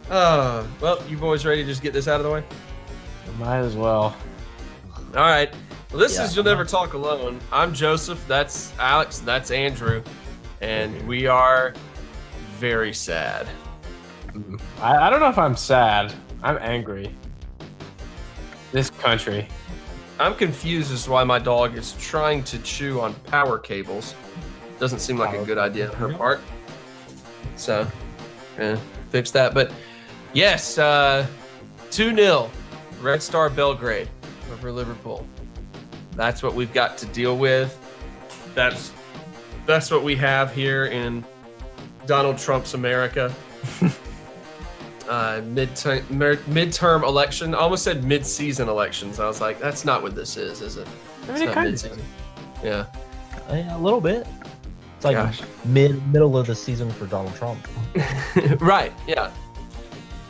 Well, you boys ready to just get this out of the way? Might as well. All right. Well, this Yeah. is You'll Never Talk Alone. I'm Joseph. That's Alex. That's Andrew. And we are very sad. I don't know if I'm sad. I'm angry. This country. I'm confused as to why my dog is trying to chew on power cables. Doesn't seem like a good idea on her part. So, fix that. But yes, 2-0, Red Star Belgrade over Liverpool. That's what we've got to deal with. That's what we have here in Donald Trump's America. Midterm election. I almost said mid-season elections. I was like, that's not what this is it? I It's mean, it not kind mid-season. Yeah. A little bit. It's like Gosh. middle of the season for Donald Trump. Right. Yeah.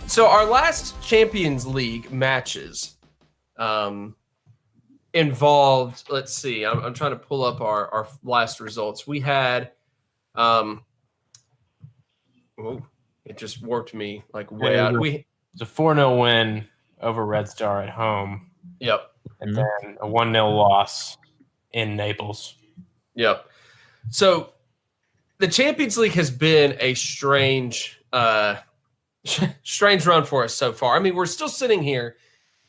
So our last Champions League matches involved. Let's see. I'm trying to pull up our last results. We had. It just warped me like way out. It's a 4-0 win over Red Star at home, Yep. and then a 1-0 loss in Naples. Yep. So the Champions League has been a strange run for us so far. I mean, we're still sitting here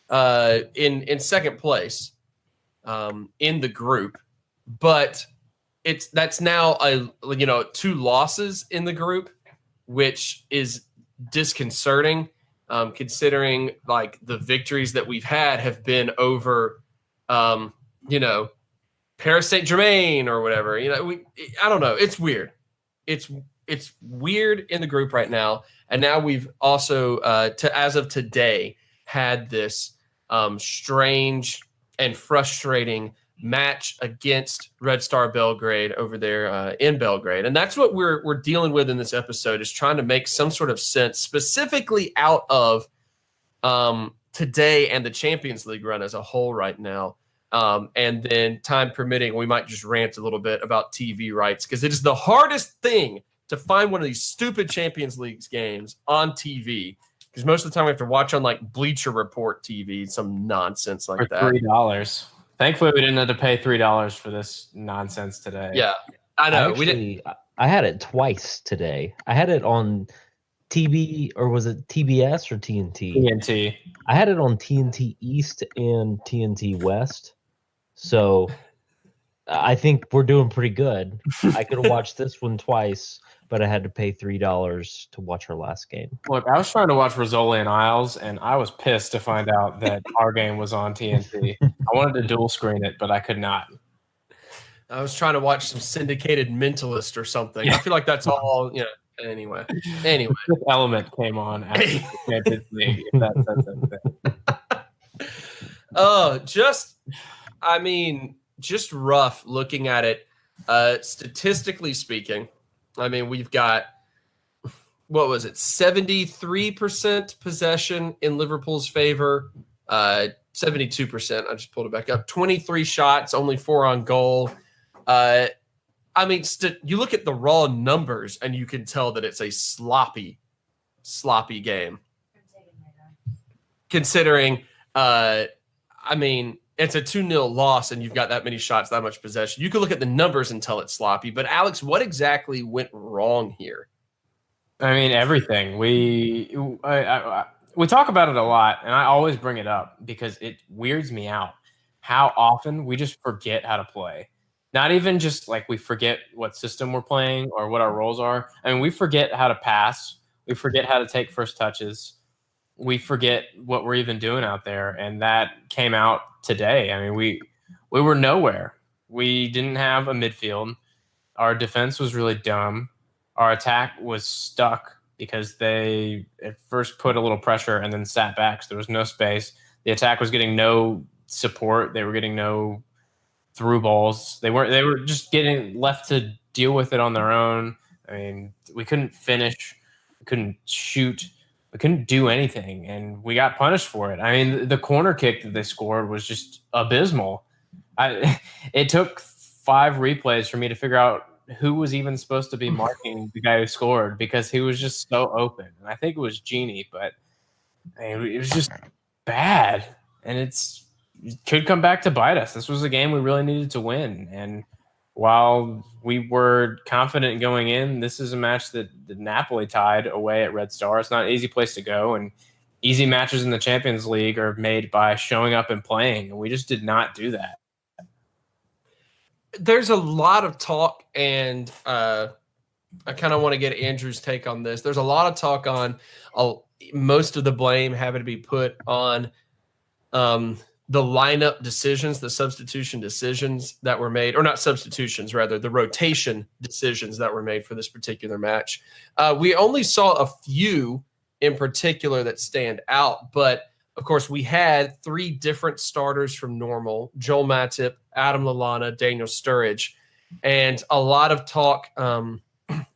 in second place in the group, but that's now 2 losses in the group, which is disconcerting, considering like the victories that we've had have been over, Paris Saint-Germain or whatever. I don't know. It's weird. It's weird in the group right now, and now we've also, as of today, had this strange and frustrating match against Red Star Belgrade over there in Belgrade. And that's what we're dealing with in this episode, is trying to make some sort of sense specifically out of today and the Champions League run as a whole right now. And then time permitting, we might just rant a little bit about TV rights, because it is the hardest thing to find one of these stupid Champions League games on TV, because most of the time we have to watch on like Bleacher Report TV, some nonsense like For that. $3. Thankfully, we didn't have to pay $3 for this nonsense today. Yeah, I know. I had it twice today. I had it on TB, or was it TBS or TNT? TNT. I had it on TNT East and TNT West. So I think we're doing pretty good. I could have watched this one twice, but I had to pay $3 to watch our last game. Look, I was trying to watch Rizzoli and Isles, and I was pissed to find out that our game was on TNT. I wanted to dual screen it, but I could not. I was trying to watch some syndicated Mentalist or something. I feel like that's all, Anyway, This element came on after the Champions League. If that says anything. Just rough looking at it. Statistically speaking, I mean, we've got, 73% possession in Liverpool's favor, 72%. I just pulled it back up. 23 shots, only 4 on goal. You look at the raw numbers and you can tell that it's a sloppy game. Considering, it's a 2-0 loss and you've got that many shots, that much possession. You can look at the numbers and tell it's sloppy. But Alex, what exactly went wrong here? I mean, everything. We talk about it a lot, and I always bring it up because it weirds me out how often we just forget how to play. Not even just like we forget what system we're playing or what our roles are. I mean, we forget how to pass. We forget how to take first touches. We forget what we're even doing out there, and that came out today. I mean, we were nowhere. We didn't have a midfield. Our defense was really dumb. Our attack was stuck because they at first put a little pressure and then sat back, so there was no space. The attack was getting no support. They were getting no through balls. They were just getting left to deal with it on their own. I mean, we couldn't finish. We couldn't shoot. We couldn't do anything, and we got punished for it. I mean, the corner kick that they scored was just abysmal. It took 5 replays for me to figure out who was even supposed to be marking the guy who scored because he was just so open. And I think it was Genie, but it was just bad. And it could come back to bite us. This was a game we really needed to win. And while we were confident going in, this is a match that Napoli tied away at Red Star. It's not an easy place to go. And easy matches in the Champions League are made by showing up and playing. And we just did not do that. There's a lot of talk, and I kind of want to get Andrew's take on this. There's a lot of talk on most of the blame having to be put on the lineup decisions, the substitution decisions that were made, or not substitutions, rather, the rotation decisions that were made for this particular match. We only saw a few in particular that stand out, but of course, we had 3 different starters from normal: Joel Matip, Adam Lallana, Daniel Sturridge, and a lot of talk. And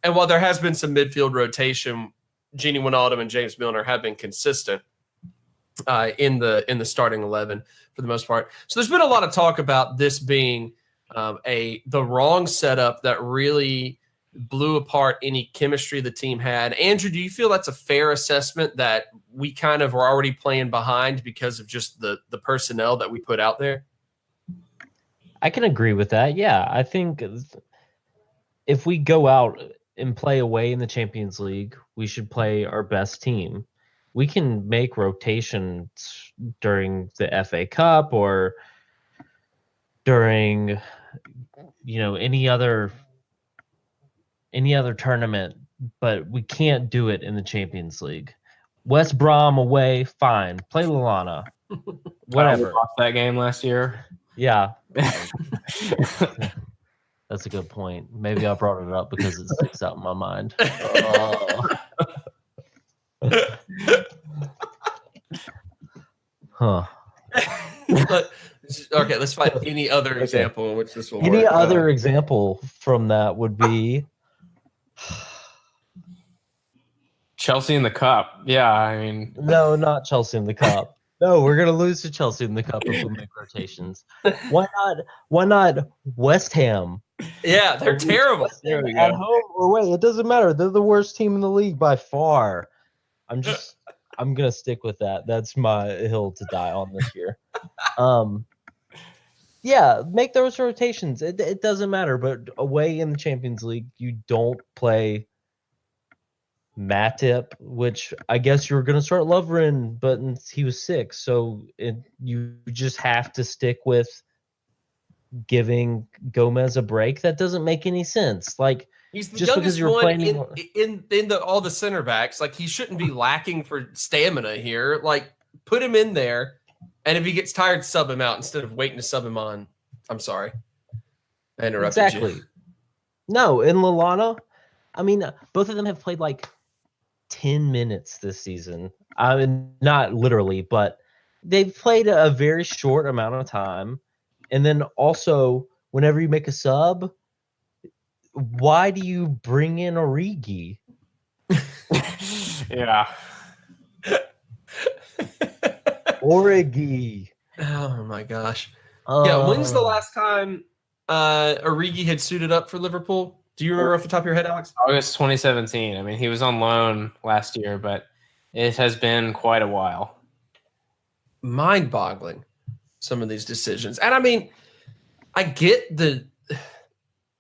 while there has been some midfield rotation, Gini Wijnaldum and James Milner have been consistent in the starting 11 for the most part. So there's been a lot of talk about this being the wrong setup that really blew apart any chemistry the team had. Andrew, do you feel that's a fair assessment, that we kind of were already playing behind because of just the personnel that we put out there? I can agree with that. Yeah, I think if we go out and play away in the Champions League, we should play our best team. We can make rotations during the FA Cup or during, any other tournament, but we can't do it in the Champions League. West Brom away, fine. Play Lallana. Whatever. We lost that game last year. Yeah. That's a good point. Maybe I brought it up because it sticks out in my mind. Huh. Okay, let's find any other example in which this will Any work. other example from that would be Chelsea in the cup. Yeah, I mean, no, not Chelsea in the cup. No, we're gonna lose to Chelsea in the cup if we make rotations. Why not West Ham? Yeah, they're terrible. there we At go. home or away, it doesn't matter. They're the worst team in the league by far. I'm gonna stick with that. That's my hill to die on this year. Yeah, make those rotations. It doesn't matter. But away in the Champions League, you don't play Matip, which I guess you were gonna start Lovren, but he was sick, so you just have to stick with giving Gomez a break. That doesn't make any sense. Like, He's the just because youngest you're one playing in all the center backs. Like, he shouldn't be lacking for stamina here. Like, put him in there, and if he gets tired, sub him out instead of waiting to sub him on. I'm sorry, I interrupted exactly. you. No, in Lallana, I mean, both of them have played like 10 minutes this season. I mean, not literally, but they've played a very short amount of time. And then also, whenever you make a sub, why do you bring in Origi? Yeah. Origi. Oh my gosh. Yeah, when's the last time Origi had suited up for Liverpool? Do you remember off the top of your head, Alex? August 2017. I mean, he was on loan last year, but it has been quite a while. Mind-boggling, some of these decisions. And I mean, I get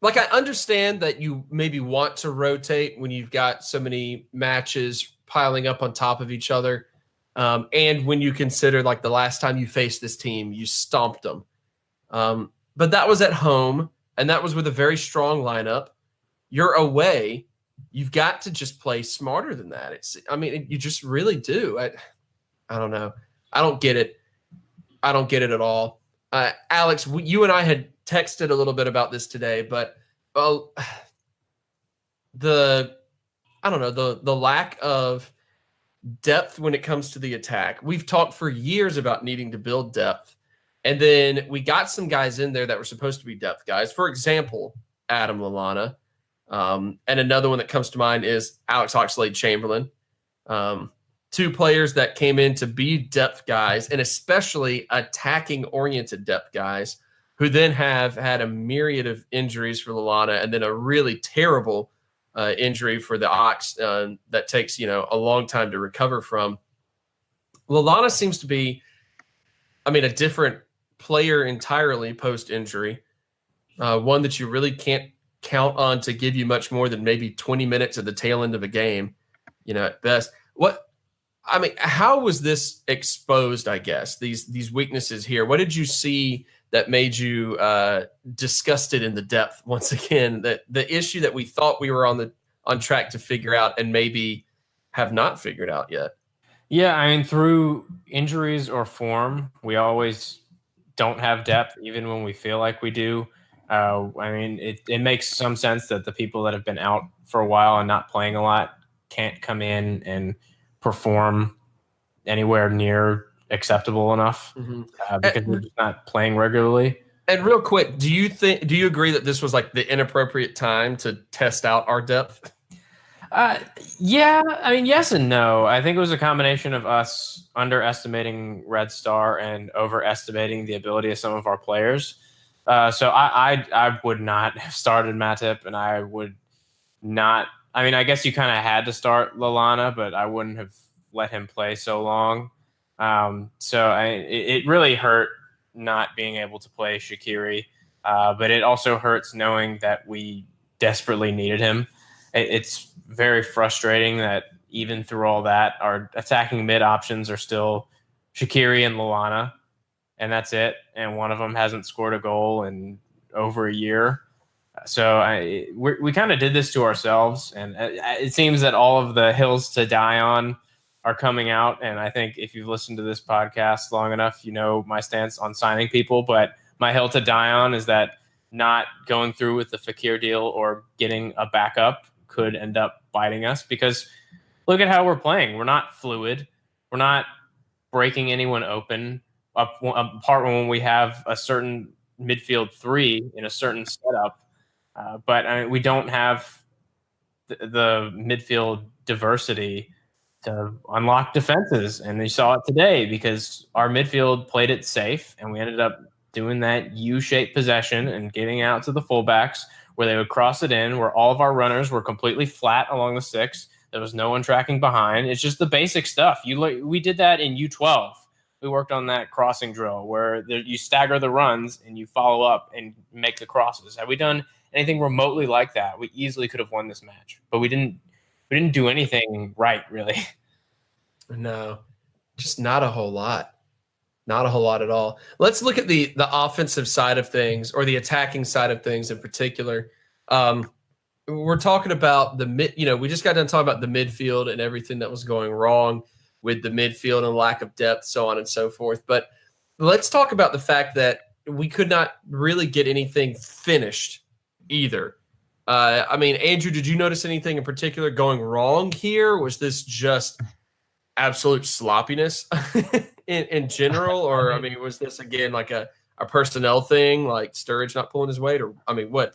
I understand that you maybe want to rotate when you've got so many matches piling up on top of each other. And when you consider, like, the last time you faced this team, you stomped them. But that was at home, and that was with a very strong lineup. You're away. You've got to just play smarter than that. You just really do. I don't know. I don't get it. I don't get it at all. Alex, you and I had texted a little bit about this today, but the lack of depth when it comes to the attack. We've talked for years about needing to build depth, and then we got some guys in there that were supposed to be depth guys. For example, Adam Lallana. And another one that comes to mind is Alex Oxlade-Chamberlain. 2 players that came in to be depth guys, and especially attacking-oriented depth guys. who then have had a myriad of injuries for Lalana, and then a really terrible injury for the Ox that takes a long time to recover from. Lalana seems to be, a different player entirely post-injury, one that you really can't count on to give you much more than maybe 20 minutes at the tail end of a game, at best. How was this exposed, I guess, these weaknesses here? What did you see that made you disgusted in the depth once again, that the issue that we thought we were on track to figure out and maybe have not figured out yet? Yeah, through injuries or form, we always don't have depth, even when we feel like we do. It makes some sense that the people that have been out for a while and not playing a lot can't come in and perform anywhere near acceptable enough because they're just not playing regularly. And real quick, do you agree that this was like the inappropriate time to test out our depth? Yeah, yes and no. I think it was a combination of us underestimating Red Star and overestimating the ability of some of our players. So I would not have started Matip, and I would not. I guess you kind of had to start Lalana, but I wouldn't have let him play so long. It really hurt not being able to play Shaqiri, but it also hurts knowing that we desperately needed him. It's very frustrating that even through all that, our attacking mid options are still Shaqiri and Lalana, and that's it. And one of them hasn't scored a goal in over a year. So we kind of did this to ourselves, and it seems that all of the hills to die on are coming out. And I think if you've listened to this podcast long enough, you know my stance on signing people. But my hill to die on is that not going through with the Fekir deal or getting a backup could end up biting us, because look at how we're playing. We're not fluid. We're not breaking anyone open, apart when we have a certain midfield three in a certain setup. But we don't have the midfield diversity to unlock defenses. And you saw it today because our midfield played it safe, and we ended up doing that U-shaped possession and getting out to the fullbacks where they would cross it in, where all of our runners were completely flat along the six. There was no one tracking behind. It's just the basic stuff. We did that in U12. We worked on that crossing drill where you stagger the runs and you follow up and make the crosses. Have we done anything remotely like that? We easily could have won this match, but we didn't do anything right, really. No, just not a whole lot. Not a whole lot at all. Let's look at the offensive side of things, or the attacking side of things in particular. We're talking about the mid. We just got done talking about the midfield and everything that was going wrong with the midfield and lack of depth, so on and so forth. But let's talk about the fact that we could not really get anything finished either. Andrew, did you notice anything in particular going wrong here? Was this just absolute sloppiness in general, or was this again like a personnel thing, like Sturridge not pulling his weight, or what?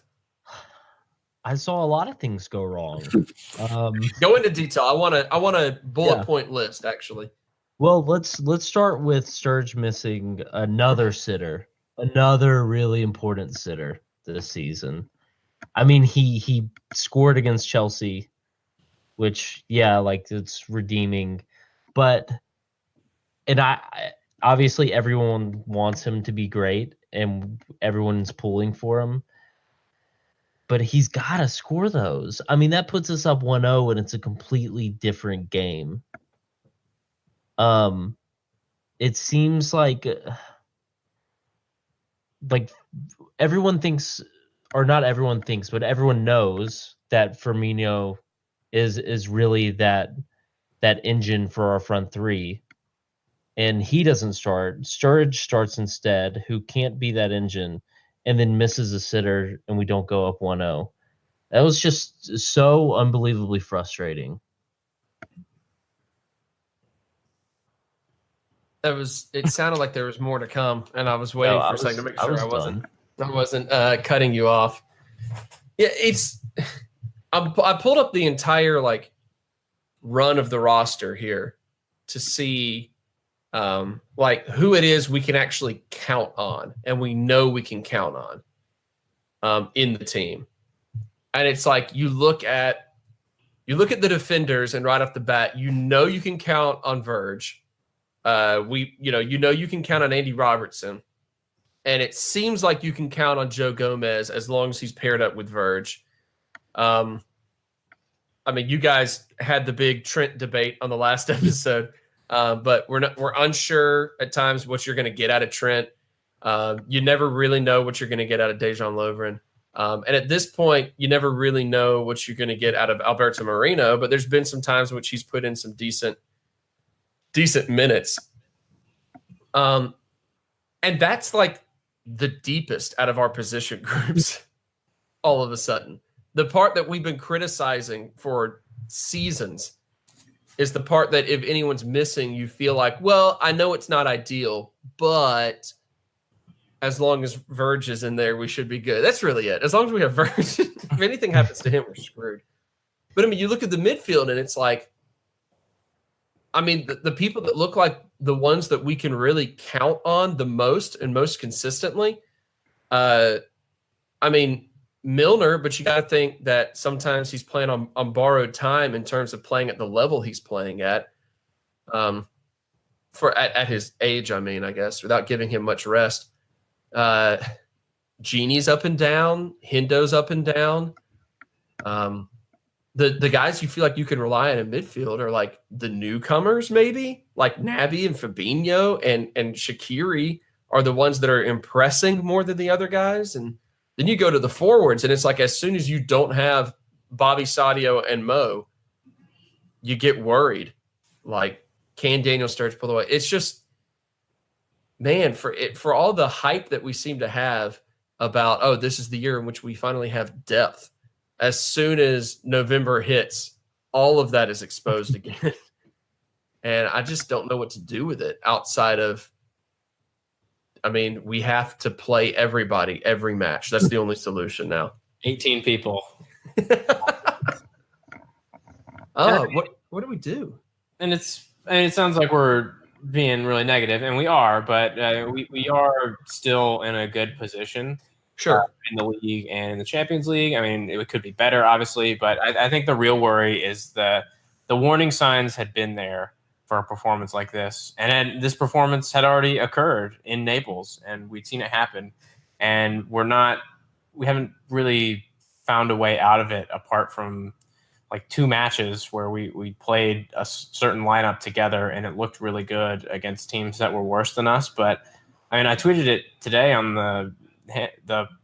I saw a lot of things go wrong. Go into detail. I want a bullet point list, actually. Well, let's start with Sturridge missing another sitter, another really important sitter this season. He scored against Chelsea, which it's redeeming, but I obviously everyone wants him to be great and everyone's pulling for him. But he's got to score those. That puts us up 1-0, and it's a completely different game. It seems like everyone thinks, or not everyone thinks, but everyone knows that Firmino is really that engine for our front three. And he doesn't start. Sturridge starts instead, who can't be that engine, and then misses a sitter, and we don't go up 1-0. That was just so unbelievably frustrating. It sounded like there was more to come, and I was waiting for a second to make sure I wasn't cutting you off. Yeah, I pulled up the entire run of the roster here to see like who it is we can actually count on, and we know we can count on in the team. And it's like you look at the defenders, and right off the bat, you know you can count on Verge. You can count on Andy Robertson, and it seems like you can count on Joe Gomez as long as he's paired up with Verge. I mean, you guys had the big Trent debate on the last episode, but we're unsure at times what you're going to get out of Trent. You never really know what you're going to get out of Dejan Lovren. And at this point, you never really know what you're going to get out of Alberto Moreno, but there's been some times in which he's put in some decent minutes. And that's like the deepest out of our position groups all of a sudden. The part that we've been criticizing for seasons is the part that if anyone's missing, you feel like, well, I know it's not ideal, but as long as Verge is in there, we should be good. That's really it. As long as we have Verge, if anything happens to him, we're screwed. But I mean, you look at the midfield and it's like, I mean, the people that look like the ones that we can really count on the most and most consistently, I mean, Milner, but you got to think that sometimes he's playing on borrowed time in terms of playing at the level he's playing at. At his age, I mean, I guess, without giving him much rest. Genie's up and down, Hendo's up and down. The guys you feel like you can rely on in midfield are like the newcomers, maybe like Naby and Fabinho and Shaqiri are the ones that are impressing more than the other guys. And then you go to the forwards, and it's like as soon as you don't have Bobby Sadio and Mo, you get worried. Like, can Daniel Sturridge pull away? It's just, man, for all the hype that we seem to have about, oh, this is the year in which we finally have depth. As soon as November hits, all of that is exposed again. And I just don't know what to do with it outside of, I mean, we have to play everybody every match. That's the only solution now. 18 people. What do we do? And it sounds like we're being really negative, and we are, but we are still in a good position. Sure. In the league and in the Champions League. I mean, it could be better, obviously, but I think the real worry is the warning signs had been there for a performance like this. And this performance had already occurred in Naples, and we'd seen it happen. And we haven't really found a way out of it apart from like 2 matches where we played a certain lineup together and it looked really good against teams that were worse than us. But I mean, I tweeted it today on the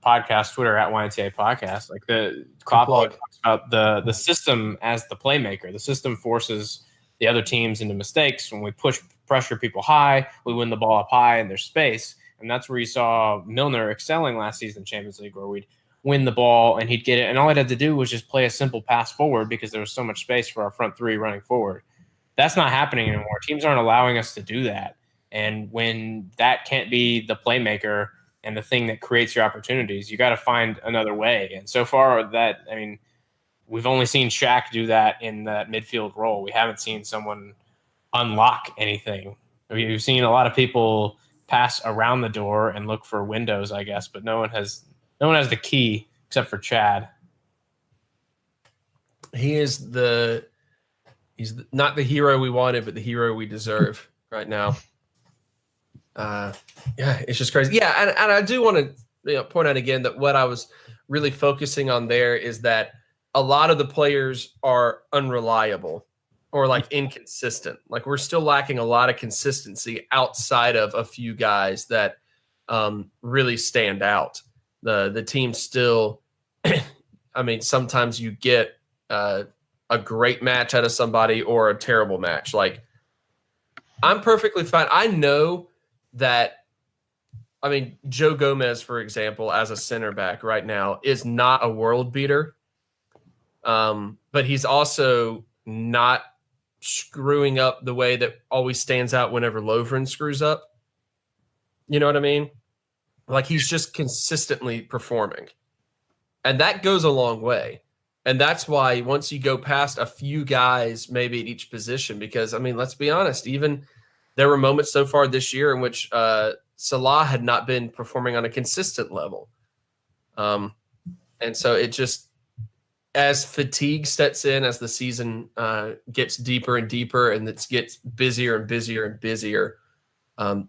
podcast Twitter at YNTA podcast. Like the Klopp talks about the system as the playmaker. The system forces the other teams into mistakes. When we pressure people high, we win the ball up high and there's space. And that's where you saw Milner excelling last season in Champions League, where we'd win the ball and he'd get it. And all he'd have to do was just play a simple pass forward because there was so much space for our front 3 running forward. That's not happening anymore. Teams aren't allowing us to do that. And when that can't be the playmaker and the thing that creates your opportunities, you got to find another way. And so far we've only seen Shaq do that in that midfield role. We haven't seen someone unlock anything. We've seen a lot of people pass around the door and look for windows, I guess, but no one has the key except for Chad. He's not the hero we wanted, but the hero we deserve right now. It's just crazy. Yeah, and I do want to point out again that what I was really focusing on there is that a lot of the players are unreliable or like inconsistent. Like we're still lacking a lot of consistency outside of a few guys that really stand out. The team still, I mean, sometimes you get a great match out of somebody or a terrible match. Like I'm perfectly fine. I know that, I mean, Joe Gomez, for example, as a center back right now is not a world beater. But he's also not screwing up the way that always stands out whenever Lovren screws up. You know what I mean? Like he's just consistently performing. And that goes a long way. And that's why once you go past a few guys, maybe at each position, because I mean, let's be honest, even there were moments so far this year in which Salah had not been performing on a consistent level. And so it just, as fatigue sets in, as the season gets deeper and deeper and it gets busier and busier and busier,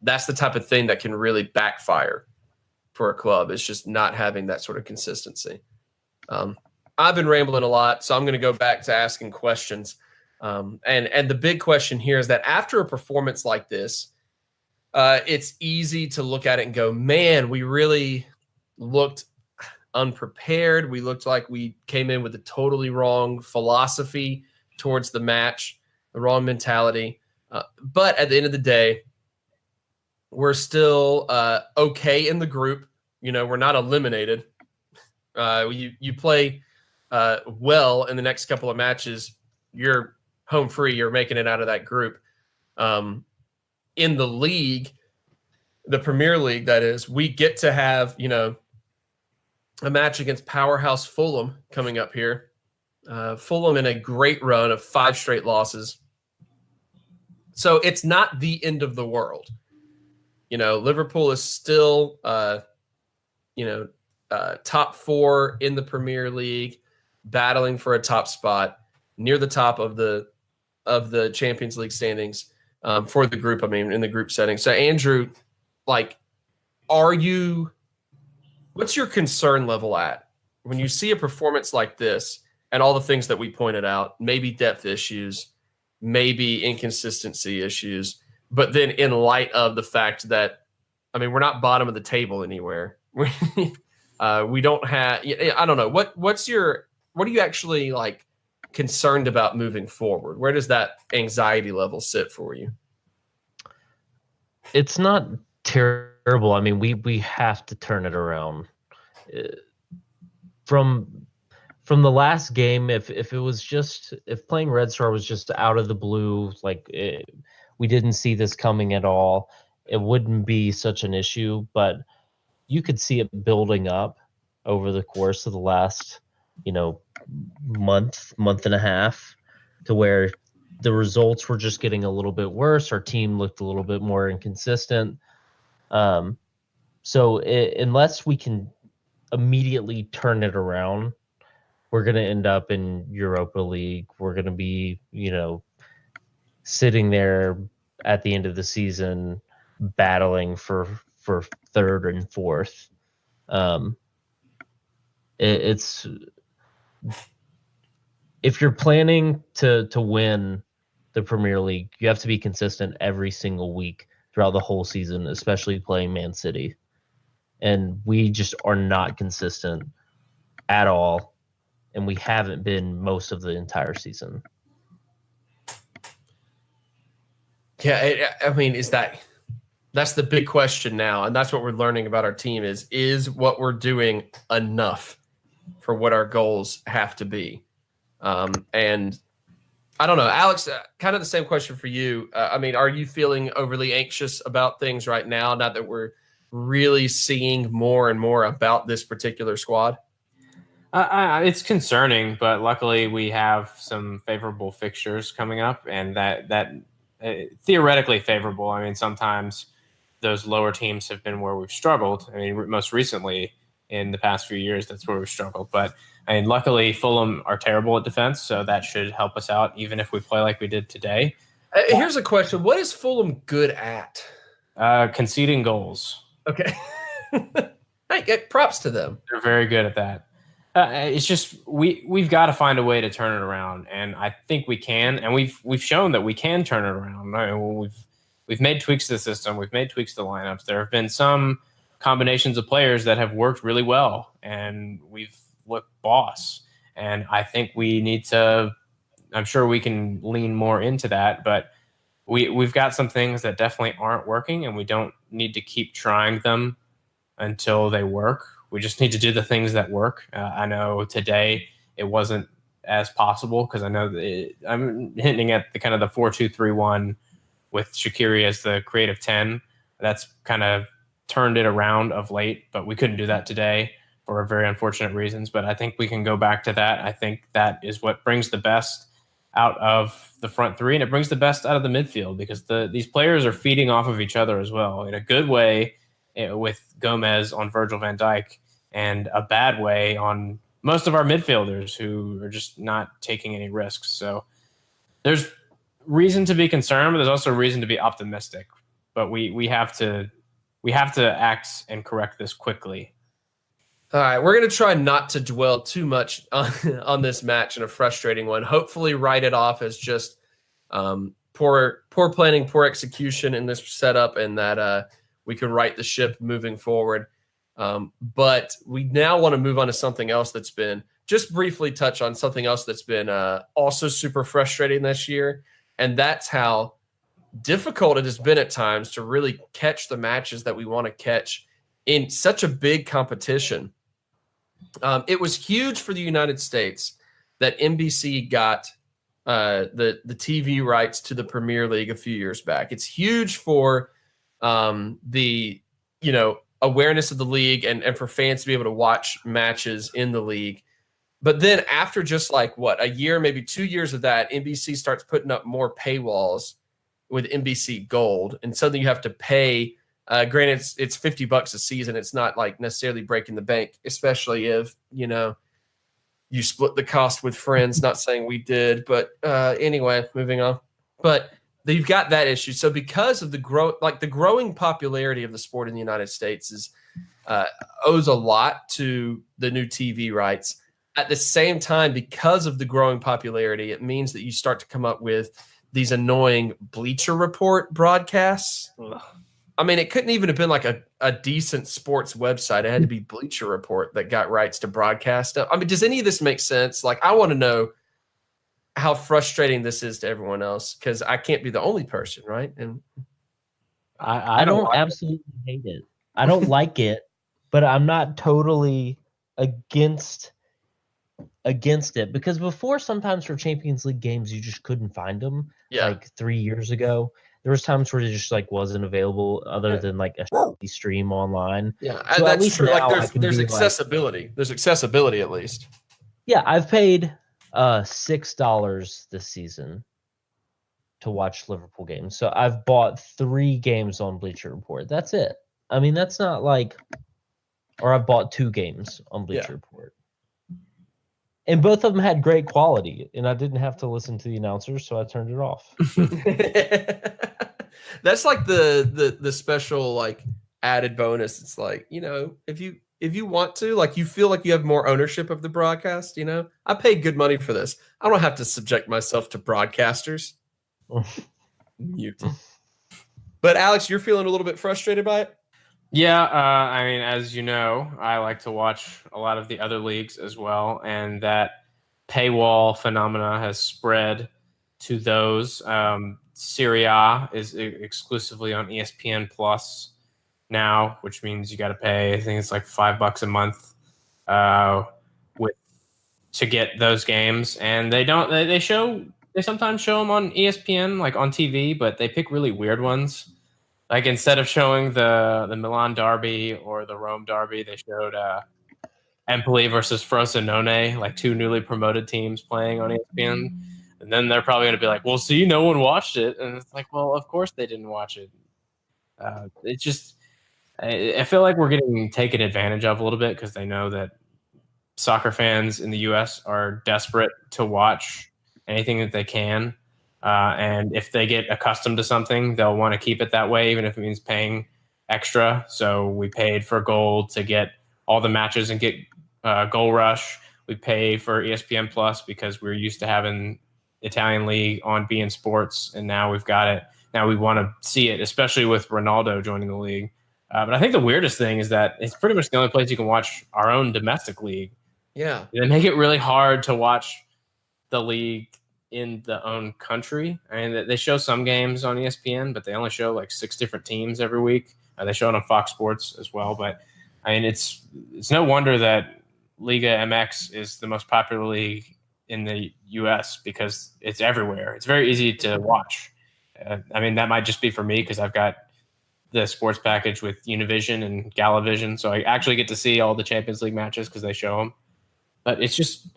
that's the type of thing that can really backfire for a club. It's just not having that sort of consistency. I've been rambling a lot, so I'm going to go back to asking questions. And the big question here is that after a performance like this, it's easy to look at it and go, man, we really looked unprepared. We looked like we came in with a totally wrong philosophy towards the match, the wrong mentality. But at the end of the day, we're still okay in the group. You know, we're not eliminated. You play well in the next couple of matches, you're home free. You're making it out of that group. In the league, the Premier League, that is, we get to have, you know, a match against powerhouse Fulham coming up here. Fulham in a great run of 5 straight losses. So it's not the end of the world. You know, Liverpool is still, top 4 in the Premier League, battling for a top spot, near the top of the Champions League standings for the group. I mean, in the group setting. So, Andrew, like, what's your concern level at when you see a performance like this and all the things that we pointed out, maybe depth issues, maybe inconsistency issues, but then in light of the fact that, I mean, we're not bottom of the table anywhere. We don't have, I don't know. What are you actually like concerned about moving forward? Where does that anxiety level sit for you? It's not terrible. I mean, we have to turn it around. From the last game, if playing Red Star was just out of the blue, we didn't see this coming at all, it wouldn't be such an issue. But you could see it building up over the course of the last, month and a half, to where the results were just getting a little bit worse. Our team looked a little bit more inconsistent. Unless we can immediately turn it around, we're going to end up in Europa League. We're going to be, sitting there at the end of the season battling for third and fourth. It's if you're planning to win the Premier League, you have to be consistent every single week throughout the whole season, especially playing Man City. And we just are not consistent at all, and we haven't been most of the entire season. Yeah, I mean, that's the big question now, and that's what we're learning about our team is what we're doing enough for what our goals have to be? And I don't know, Alex, kind of the same question for you. I mean, are you feeling overly anxious about things right now that we're really seeing more and more about this particular squad? It's concerning, but luckily we have some favorable fixtures coming up, and that theoretically favorable. I mean, sometimes those lower teams have been where we've struggled. I mean, most recently in the past few years, that's where we've struggled. But I mean, luckily Fulham are terrible at defense, so that should help us out, even if we play like we did today. Here's a question: what is Fulham good at? Conceding goals. Okay. Hey, props to them. They're very good at that. It's just we've got to find a way to turn it around, and I think we can. And we've shown that we can turn it around. I mean, we've made tweaks to the system. We've made tweaks to the lineups. There have been some combinations of players that have worked really well, and we've looked boss. And I think we need to. I'm sure we can lean more into that, but we've got some things that definitely aren't working, and we don't need to keep trying them until they work. We just need to do the things that work. I know today it wasn't as possible because I know I'm hinting at the kind of the 4-2-3-1 with Shaqiri as the creative 10. That's kind of turned it around of late, but we couldn't do that today for very unfortunate reasons. But I think we can go back to that. I think that is what brings the best out of the front three, and it brings the best out of the midfield because these players are feeding off of each other as well in a good way with Gomez on Virgil van Dijk and a bad way on most of our midfielders who are just not taking any risks. So there's reason to be concerned, but there's also reason to be optimistic. But we have to act and correct this quickly. All right, we're going to try not to dwell too much on this match and a frustrating one. Hopefully write it off as just poor planning, poor execution in this setup, and that we can right the ship moving forward. But we now want to move on to something else that's been, just briefly touch on something else that's been also super frustrating this year, and that's how difficult it has been at times to really catch the matches that we want to catch in such a big competition. It was huge for the United States that NBC got the TV rights to the Premier League a few years back. It's huge for the awareness of the league and for fans to be able to watch matches in the league. But then after just like a year, maybe 2 years of that, NBC starts putting up more paywalls with NBC Gold, and suddenly you have to pay. Granted, it's $50 a season. It's not like necessarily breaking the bank, especially if you split the cost with friends. Not saying we did, but anyway, moving on. But you've got that issue. So because of the growing popularity of the sport in the United States owes a lot to the new TV rights. At the same time, because of the growing popularity, it means that you start to come up with these annoying Bleacher Report broadcasts. Ugh. I mean, it couldn't even have been like a decent sports website. It had to be Bleacher Report that got rights to broadcast stuff. I mean, does any of this make sense? Like, I want to know how frustrating this is to everyone else, because I can't be the only person, right? And I don't absolutely hate it. I don't like it, but I'm not totally against it, because before, sometimes for Champions League games you just couldn't find them. Yeah. Like 3 years ago, there was times where it just like wasn't available other than like a stream online. Yeah, so that's true. Like there's be accessibility. There's accessibility at least. Yeah, I've paid $6 this season to watch Liverpool games. So I've bought 3 games on Bleacher Report. That's it. I mean, that's not like, or I've bought 2 games on Bleacher Report. And both of them had great quality, and I didn't have to listen to the announcers, so I turned it off. That's like the special like added bonus. It's like, if you want to, like, you feel like you have more ownership of the broadcast, I paid good money for this. I don't have to subject myself to broadcasters. Mute. But Alex, you're feeling a little bit frustrated by it? Yeah, I mean, as you know, I like to watch a lot of the other leagues as well, and that paywall phenomena has spread to those. Serie A is exclusively on ESPN Plus now, which means you got to pay, I think it's like $5 a month to get those games, and they sometimes show them on ESPN, like on TV, but they pick really weird ones. Like, instead of showing the Milan derby or the Rome derby, they showed Empoli versus Frosinone, like 2 newly promoted teams playing on ESPN. And then they're probably going to be like, well, see, no one watched it. And it's like, well, of course they didn't watch it. It's just, I feel like we're getting taken advantage of a little bit, because they know that soccer fans in the U.S. are desperate to watch anything that they can. And if they get accustomed to something, they'll want to keep it that way, even if it means paying extra. So we paid for Gold to get all the matches and get Goal Rush. We pay for ESPN Plus because we're used to having Italian League on beIN Sports, and now we've got it. Now we want to see it, especially with Ronaldo joining the league. But I think the weirdest thing is that it's pretty much the only place you can watch our own domestic league. Yeah. They make it really hard to watch the league in the own country. I mean, they show some games on ESPN, but they only show like 6 different teams every week. They show it on Fox Sports as well. But I mean, it's no wonder that Liga MX is the most popular league in the U.S. because it's everywhere. It's very easy to watch. I mean, that might just be for me because I've got the sports package with Univision and Galavision, so I actually get to see all the Champions League matches because they show them. But it's just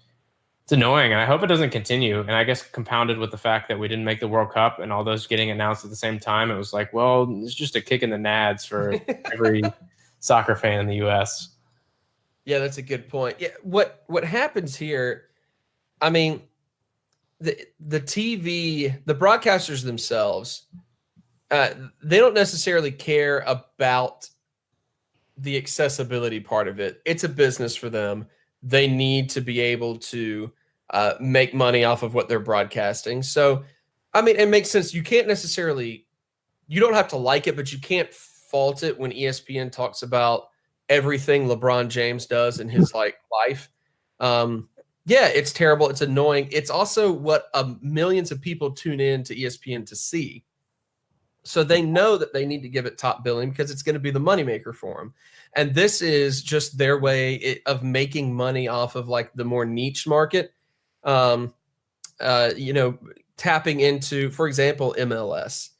It's annoying, and I hope it doesn't continue. And I guess compounded with the fact that we didn't make the World Cup and all those getting announced at the same time, it was like, well, it's just a kick in the nads for every soccer fan in the U.S. Yeah, that's a good point. Yeah, what happens here? I mean, the TV, the broadcasters themselves, they don't necessarily care about the accessibility part of it. It's a business for them. They need to be able to make money off of what they're broadcasting. So, I mean, it makes sense. You can't necessarily, you don't have to like it, but you can't fault it when ESPN talks about everything LeBron James does in his like life. Yeah, it's terrible. It's annoying. It's also what millions of people tune in to ESPN to see. So they know that they need to give it top billing because it's going to be the moneymaker for them. And this is just their way of making money off of like the more niche market. Tapping into, for example, MLS,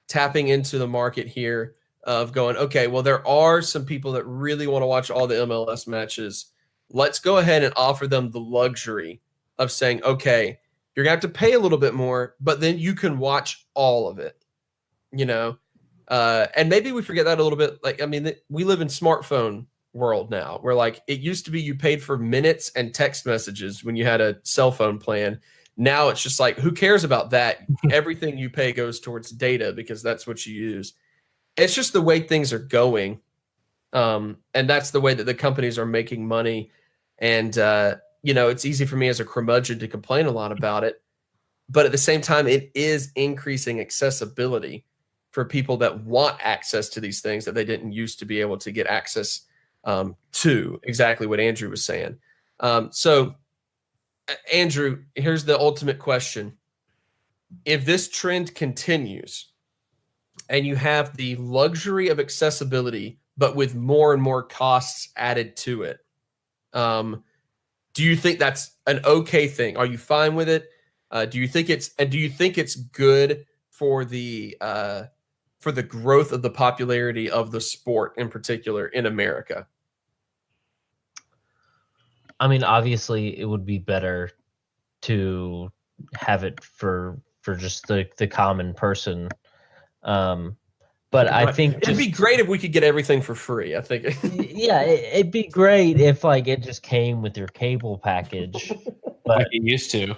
tapping into the market here of going, okay, well, there are some people that really want to watch all the MLS matches. Let's go ahead and offer them the luxury of saying, okay, you're going to have to pay a little bit more, but then you can watch all of it. And maybe we forget that a little bit. Like, I mean, we live in smartphone world now where like it used to be you paid for minutes and text messages when you had a cell phone plan. Now it's just like, who cares about that? Everything you pay goes towards data because that's what you use. It's just the way things are going. And that's the way that the companies are making money. And, it's easy for me as a curmudgeon to complain a lot about it. But at the same time, it is increasing accessibility for people that want access to these things that they didn't used to be able to get access to. Exactly what Andrew was saying. So, Andrew, here's the ultimate question. If this trend continues and you have the luxury of accessibility, but with more and more costs added to it, do you think that's an okay thing? Are you fine with it? Do you think it's good for the growth of the popularity of the sport in particular in America? I mean, obviously, it would be better to have it for just the common person. But I think it'd be great if we could get everything for free. I think. Yeah, it'd be great if like it just came with your cable package, but like it used to.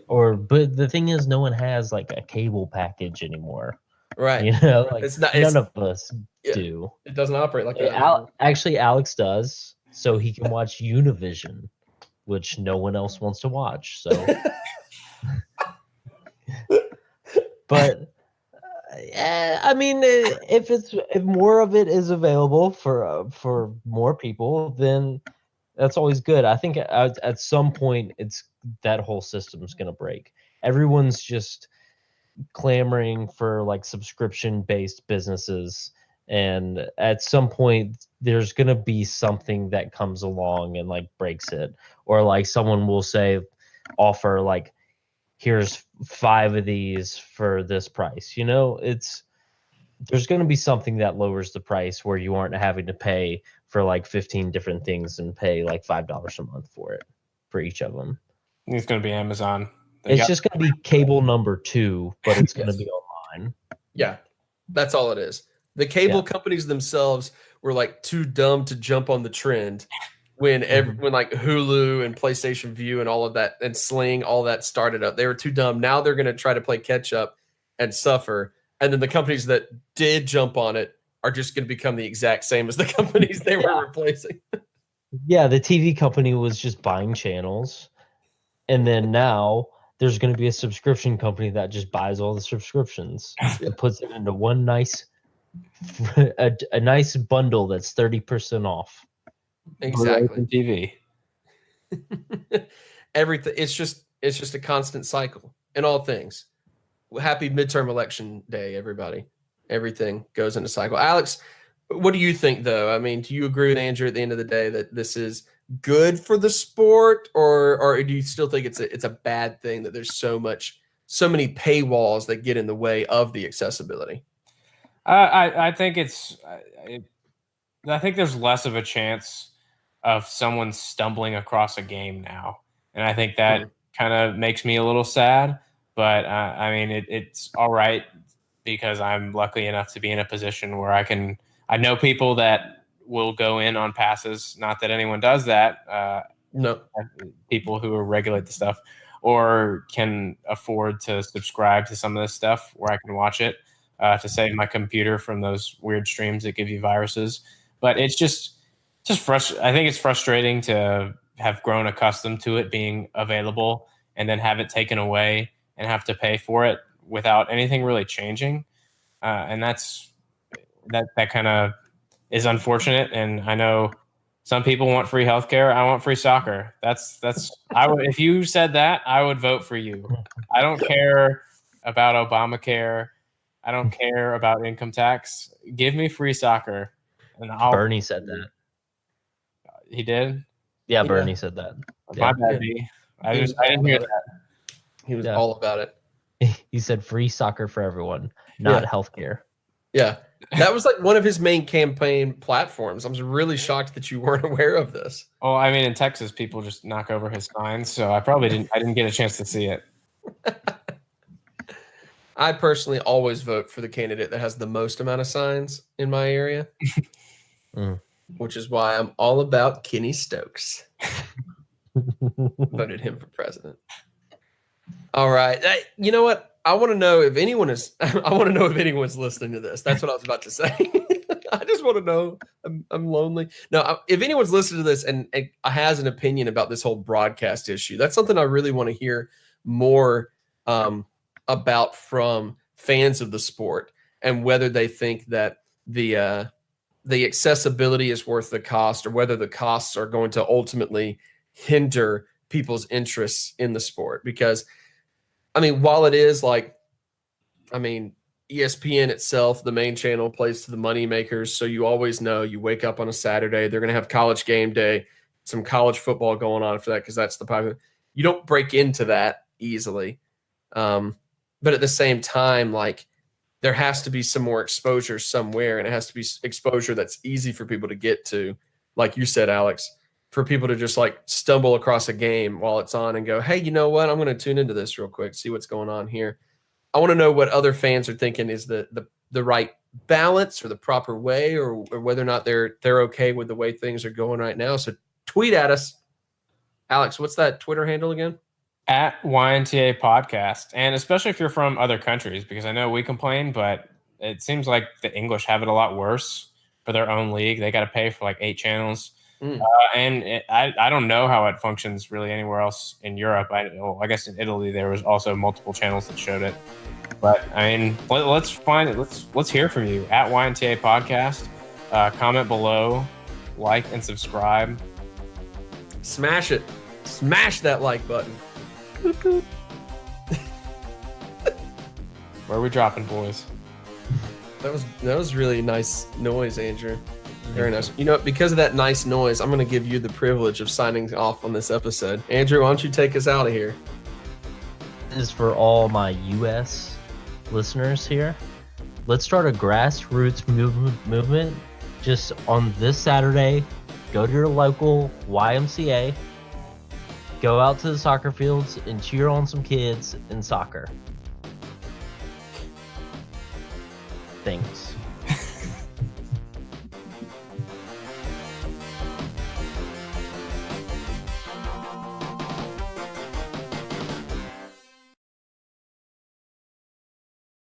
But the thing is, no one has like a cable package anymore. Right. Like none of us do. It doesn't operate like that. Actually, Alex does, so he can watch Univision, which no one else wants to watch. So, but I mean, if more of it is available for more people, then that's always good. I think at some point it's that whole system's going to break. Everyone's just clamoring for like subscription-based businesses, and at some point there's going to be something that comes along and like breaks it, or like someone will say offer like, here's 5 of these for this price. There's going to be something that lowers the price where you aren't having to pay for like 15 different things and pay like $5 a month for it for each of them. It's going to be Amazon. It's just going to be cable number 2, but it's going to be online. Yeah, that's all it is. The cable companies themselves were like too dumb to jump on the trend when like Hulu and PlayStation View and all of that and Sling, all that started up. They were too dumb. Now they're going to try to play catch up and suffer. And then the companies that did jump on it are just going to become the exact same as the companies they were replacing. Yeah, the TV company was just buying channels. And then now there's going to be a subscription company that just buys all the subscriptions and puts it into one nice a nice bundle that's 30% off. Exactly. TV. Everything. It's just a constant cycle in all things. Happy midterm election day, everybody. Everything goes into cycle. Alex, what do you think, though? I mean, do you agree with Andrew at the end of the day that this is good for the sport, or do you still think it's a bad thing that there's so many paywalls that get in the way of the accessibility? I think I think there's less of a chance of someone stumbling across a game now. and I think that kind of makes me a little sad. But I mean, it's all right because I'm lucky enough to be in a position where I know people that will go in on passes. Not that anyone does that. No. People who regulate the stuff or can afford to subscribe to some of this stuff where I can watch it to save my computer from those weird streams that give you viruses. But it's just frustrating. I think it's frustrating to have grown accustomed to it being available and then have it taken away and have to pay for it without anything really changing. And that kind of is unfortunate. And I know some people want free healthcare. I want free soccer. If you said that, I would vote for you. I don't care about Obamacare. I don't care about income tax. Give me free soccer. And Bernie said that. He did? Yeah, Bernie said that. My bad, B. I didn't hear that. He was all about it. He said free soccer for everyone, not healthcare. Yeah. That was like one of his main campaign platforms. I was really shocked that you weren't aware of this. Oh, I mean, in Texas, people just knock over his signs, so I didn't get a chance to see it. I personally always vote for the candidate that has the most amount of signs in my area, which is why I'm all about Kenny Stokes. Voted him for president. All right. You know what? I want to know if anyone's listening to this. That's what I was about to say. I just want to know. I'm lonely. No, if anyone's listening to this and has an opinion about this whole broadcast issue, that's something I really want to hear more about from fans of the sport, and whether they think that the accessibility is worth the cost, or whether the costs are going to ultimately hinder people's interests in the sport. Because I mean, while it is ESPN itself, the main channel, plays to the money makers. So you always know you wake up on a Saturday, they're going to have College Game Day, some college football going on for that, because that's the popular. You don't break into that easily. But at the same time, like, there has to be some more exposure somewhere, and it has to be exposure that's easy for people to get to. Like you said, Alex, for people to just like stumble across a game while it's on and go, hey, you know what? I'm going to tune into this real quick, see what's going on here. I want to know what other fans are thinking is the right balance or the proper way, or whether or not they're okay with the way things are going right now. So tweet at us. Alex, what's that Twitter handle again? At YNTA Podcast. And especially if you're from other countries, because I know we complain, but it seems like the English have it a lot worse for their own league. They got to pay for like 8 channels. I don't know how it functions really anywhere else in Europe. I guess in Italy there was also multiple channels that showed it. But I mean, let's find it. Let's hear from you at YNTA Podcast. Comment below, like and subscribe. Smash it. Smash that like button. Where are we dropping, boys? That was really nice noise, Andrew. Very nice. You know, because of that nice noise, I'm going to give you the privilege of signing off on this episode. Andrew, why don't you take us out of here? This is for all my U.S. listeners here. Let's start a grassroots movement. Just on this Saturday, go to your local YMCA, go out to the soccer fields and cheer on some kids in soccer. Thanks.